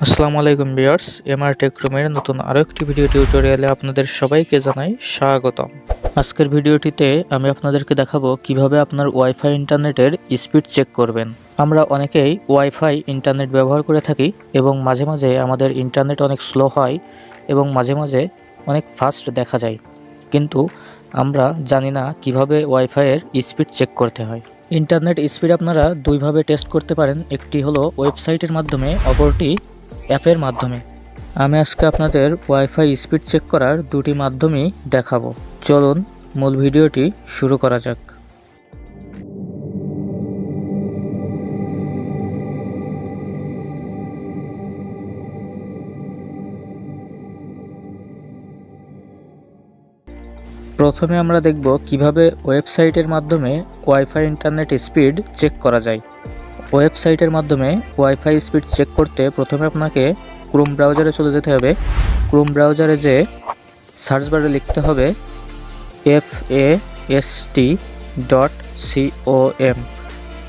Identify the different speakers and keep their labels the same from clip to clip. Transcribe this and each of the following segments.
Speaker 1: আসসালামু আলাইকুম viewers, MRTech রুমের নতুন আরও একটি ভিডিও টিউটোরিয়ালে আপনাদের সবাইকে জানাই স্বাগতম। আজকের ভিডিওটিতে আমি আপনাদেরকে দেখাবো কিভাবে আপনার ওয়াইফাই ইন্টারনেটের স্পিড চেক করবেন। আমরা অনেকেই ওয়াইফাই ইন্টারনেট ব্যবহার করে থাকি এবং মাঝে মাঝে আমাদের ইন্টারনেট অনেক স্লো হয় এবং মাঝে মাঝে অনেক ফাস্ট দেখা যায়, কিন্তু আমরা জানি না কিভাবে ওয়াইফাইয়ের স্পিড চেক করতে হয়। ইন্টারনেট স্পিড আপনারা দুইভাবে টেস্ট করতে পারেন, একটি হলো ওয়েবসাইটের মাধ্যমে, অপরটি অ্যাপের মাধ্যমে। আমি আজকে আপনাদের ওয়াইফাই স্পিড চেক করার দুটি মাধ্যমই দেখাবো। চলুন মূল ভিডিওটি শুরু করা যাক। প্রথমে আমরা দেখব কিভাবে ওয়েবসাইটের মাধ্যমে ওয়াইফাই ইন্টারনেট স্পিড চেক করা যায়। ওয়েবসাইটের মাধ্যমে ওয়াইফাই স্পিড চেক করতে প্রথমে আপনাকে ক্রোম ব্রাউজারে চলে যেতে হবে। ক্রোম ব্রাউজারে যে সার্চ বারে লিখতে হবে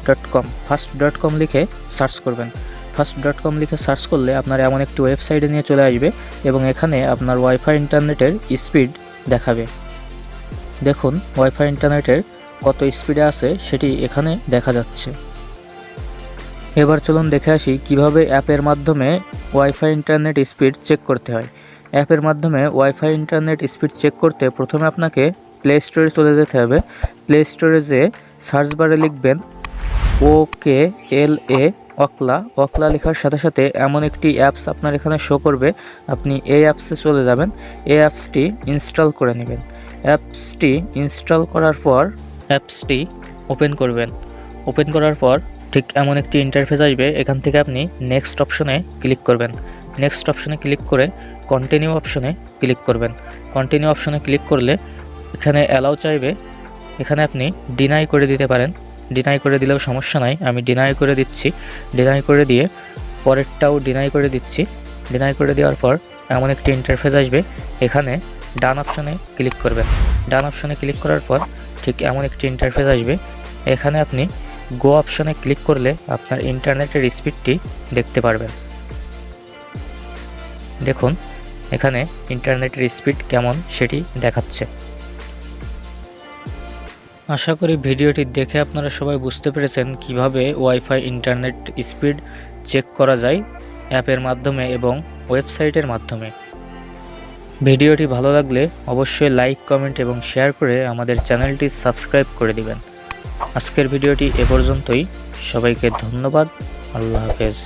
Speaker 1: fast.com, ফাস্ট.com লিখে সার্চ করবেন। ফাস্ট.com লিখে সার্চ করলে আপনার এমন একটি ওয়েবসাইটে নিয়ে চলে আসবে এবং এখানে আপনার ওয়াইফাই ইন্টারনেটের স্পিড দেখাবে। দেখুন ওয়াইফাই ইন্টারনেটের কত স্পিডে আছে সেটি এখানে দেখা যাচ্ছে। এবার চলুন দেখে আসি কিভাবে অ্যাপের মাধ্যমে ওয়াইফাই ইন্টারনেট স্পিড চেক করতে হয়। অ্যাপের মাধ্যমে ওয়াইফাই ইন্টারনেট স্পিড চেক করতে প্রথমে আপনাকে প্লে স্টোরে চলে যেতে হবে। প্লে স্টোরে যে সার্চ বারে লিখবেন OKLA, অকলা লেখার সাথে সাথে এমন একটি অ্যাপস আপনার এখানে শো করবে। আপনি এই অ্যাপসে চলে যাবেন, এই অ্যাপসটি ইনস্টল করে নেবেন। অ্যাপসটি ইনস্টল করার পর অ্যাপসটি ওপেন করবেন। ওপেন করার পর ঠিক এমন একটি ইন্টারফেস আসবে। এখান থেকে আপনি নেক্সট অপশনে ক্লিক করবেন। নেক্সট অপশনে ক্লিক করে কন্টিনিউ অপশনে ক্লিক করবেন। কন্টিনিউ অপশনে ক্লিক করলে এখানে অ্যালাউ চাইবে, এখানে আপনি ডিনাই করে দিতে পারেন। ডিনাই করে দিলেও সমস্যা নাই, আমি ডিনাই করে দিচ্ছি। ডিনাই করে দিয়ে পরেরটাও ডিনাই করে দিচ্ছি। ডিনাই করে দেওয়ার পর এমন একটি ইন্টারফেস আসবে, এখানে ডান অপশনে ক্লিক করবেন। ডান অপশনে ক্লিক করার পর ঠিক এমন একটি ইন্টারফেস আসবে, এখানে আপনি গো অপশনে ক্লিক করলে আপনার ইন্টারনেটের স্পিডটি দেখতে পারবেন। দেখুন এখানে ইন্টারনেটের স্পিড কেমন সেটি দেখাচ্ছে। আশা করি ভিডিওটি দেখে আপনারা সবাই বুঝতে পেরেছেন কিভাবে ওয়াইফাই ইন্টারনেট স্পিড চেক করা যায় অ্যাপের মাধ্যমে এবং ওয়েবসাইটের মাধ্যমে। ভিডিওটি ভালো লাগলে অবশ্যই লাইক, কমেন্ট এবং শেয়ার করে আমাদের চ্যানেলটি সাবস্ক্রাইব করে দিবেন। আজকের ভিডিওটি এ পর্যন্তই। সবাইকে ধন্যবাদ। আল্লাহ হাফেজ।